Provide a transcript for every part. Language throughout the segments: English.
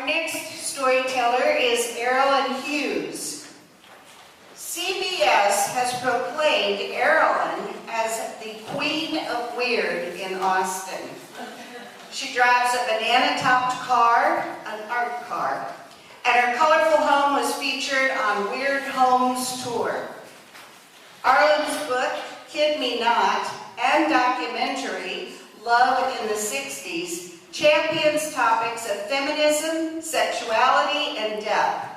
next storyteller is Erilyn Hughes. CBS has proclaimed Erilyn as the Queen of Weird in Austin. She drives a banana-topped car, an art car, and her colorful home was featured on Weird Homes Tour. Arlen's book, Kid Me Not, and documentary, Love in the 60s, champions topics of feminism, sexuality, and death.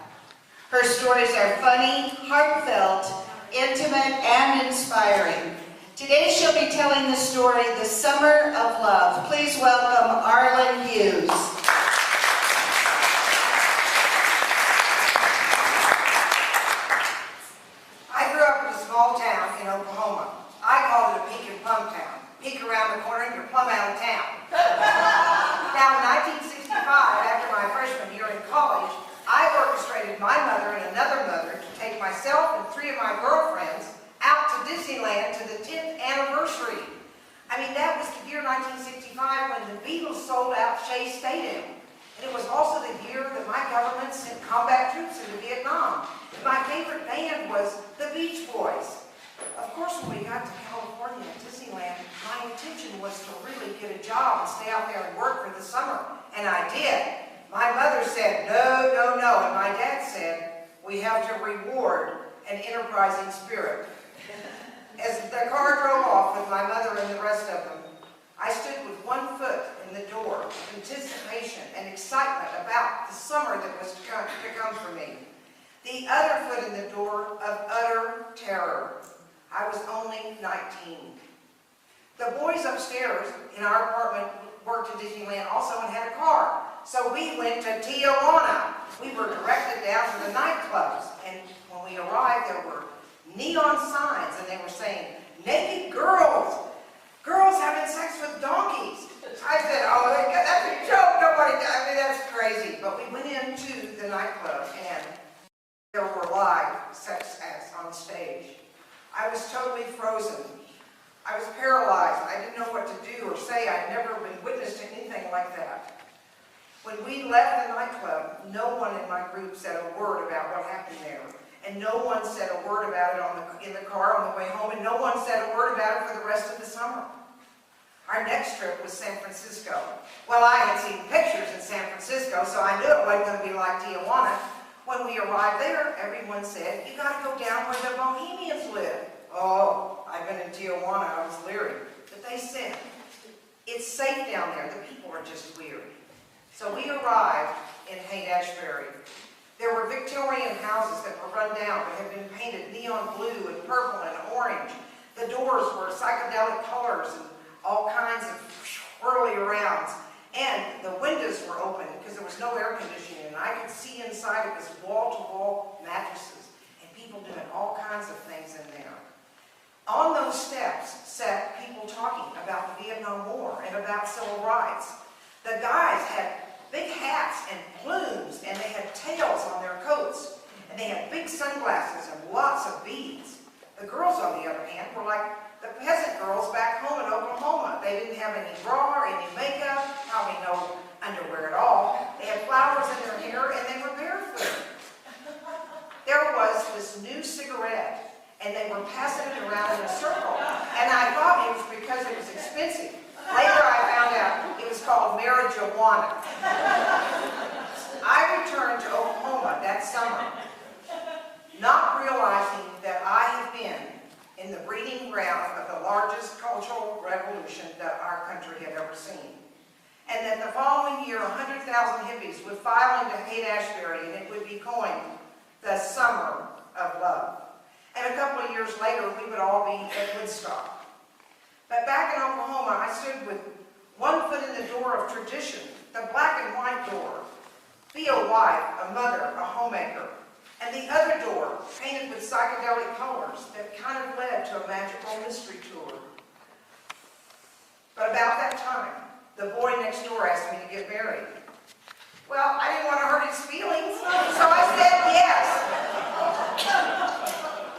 Her stories are funny, heartfelt, intimate, and inspiring. Today she'll be telling the story, The Summer of Love. Please welcome Erilyn Hughes. I grew up in a small town in Oklahoma. I called it a peek and plum town. Peek around the corner and you're plumb out of town. Now in 1965, after my freshman year in college, I orchestrated my mother and another mother to take myself and 3 of my girlfriends out to Disneyland to the 10th anniversary. I mean, that was the year 1965 when the Beatles sold out Shea Stadium. And it was also the year that my government sent combat troops into Vietnam. And my favorite band was the Beach Boys. Of course, when we got to California at Disneyland, my intention was to really get a job and stay out there and work for the summer. And I did. My mother said, no, no, no. And my dad said, we have to reward an enterprising spirit. As the car drove off with my mother and the rest of them, I stood with one foot in the door, anticipation and excitement about the summer that was to come for me. The other foot in the door of utter terror. I was only 19. The boys upstairs in our apartment worked at Disneyland also and had a car. So we went to Tijuana. We were directed down to the nightclubs. And when we arrived, there were neon signs and they were saying, naked girls, girls having sex with donkeys. I said, oh, that's a joke, nobody, I mean, that's crazy. But we went into the nightclub and there were live sex acts on stage. I was totally frozen. I was paralyzed. I didn't know what to do or say. I'd never been witness to anything like that. When we left the nightclub, no one in my group said a word about what happened there. And no one said a word about it in the car on the way home, and no one said a word about it for the rest of the summer. Our next trip was San Francisco. Well, I had seen pictures in San Francisco, so I knew it wasn't going to be like Tijuana. When we arrived there, everyone said, you got to go down where the Bohemians live. Oh, I've been in Tijuana, I was leery. But they said, it's safe down there, the people are just weird. So we arrived in Haight-Ashbury. There were Victorian houses that were run down but had been painted neon blue and purple and orange. The doors were psychedelic colors and all kinds of whirly arounds. And the windows were open because there was no air conditioning, and I could see inside it was wall-to-wall mattresses and people doing all kinds of things in there. On those steps sat people talking about the Vietnam War and about civil rights. The guys had big hats and plumes, and they had tails on their coats, and they had big sunglasses and lots of beads. The girls, on the other hand, were like the peasant girls back home in Oklahoma. They didn't have any bra or any makeup, probably no underwear at all. They had flowers in their hair, and they were barefoot. There was this new cigarette, and they were passing it around in a circle, and I thought it was because it was expensive. Later I found out it was called marijuana. I returned to Oklahoma that summer, not realizing that I had been in the breeding ground of the largest cultural revolution that our country had ever seen. And that the following year, 100,000 hippies would file into Haight-Ashbury and it would be coined the Summer of Love. And a couple of years later, we would all be at Woodstock. But back in Oklahoma, I stood with one foot in the door of tradition, the black and white door. Be a wife, a mother, a homemaker. And the other door, painted with psychedelic colors that kind of led to a magical mystery tour. But about that time, the boy next door asked me to get married. Well, I didn't want to hurt his feelings, so I said yes.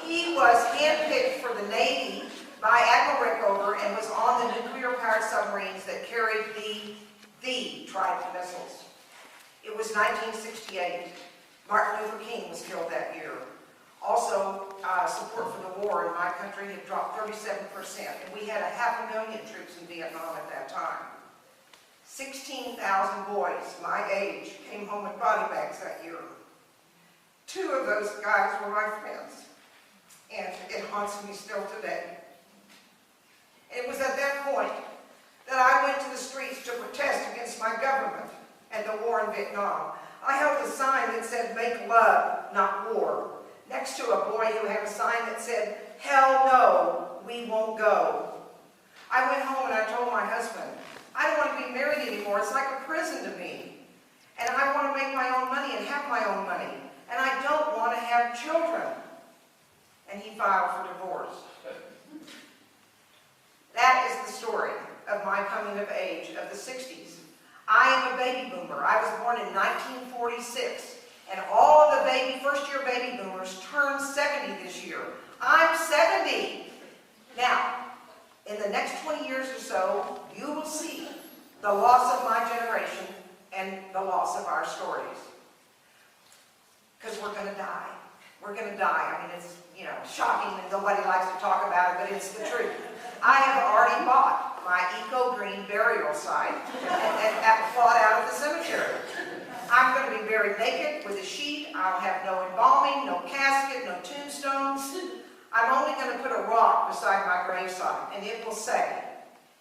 He was handpicked for the Navy by Admiral Rickover and was on the nuclear-powered submarines that carried the Trident missiles. It was was 1968. Martin Luther King was killed that year. Also, support for the war in my country had dropped 37%, and we had 500,000 troops in Vietnam at that time. 16,000 boys my age came home with body bags that year. 2 of those guys were my friends, and it haunts me still today. It was at that point that I went to the streets to protest against my government and the war in Vietnam. I held a sign that said, "Make love, not war," next to a boy who had a sign that said, "Hell no, we won't go." I went home and I told my husband, "I don't want to be married anymore. It's like a prison to me. And I want to make my own money and have my own money. And I don't want to have children." And he filed for divorce. That is the story of my coming of age of the 60s. I am a baby boomer. I was born in 1946. And all of the first-year baby boomers turned 70 this year. I'm 70. Now, in the next 20 years or so, you will see the loss of my generation and the loss of our stories. Because we're going to die. We're going to die. I mean, it's, shocking and nobody likes to talk about it, but it's the truth. I have already bought my eco-green burial site and plot out of the cemetery. I'm going to be buried naked with a sheet. I'll have no embalming, no casket, no tombstones. I'm only going to put a rock beside my gravesite, and it will say,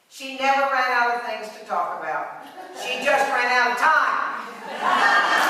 "She never ran out of things to talk about. She just ran out of time."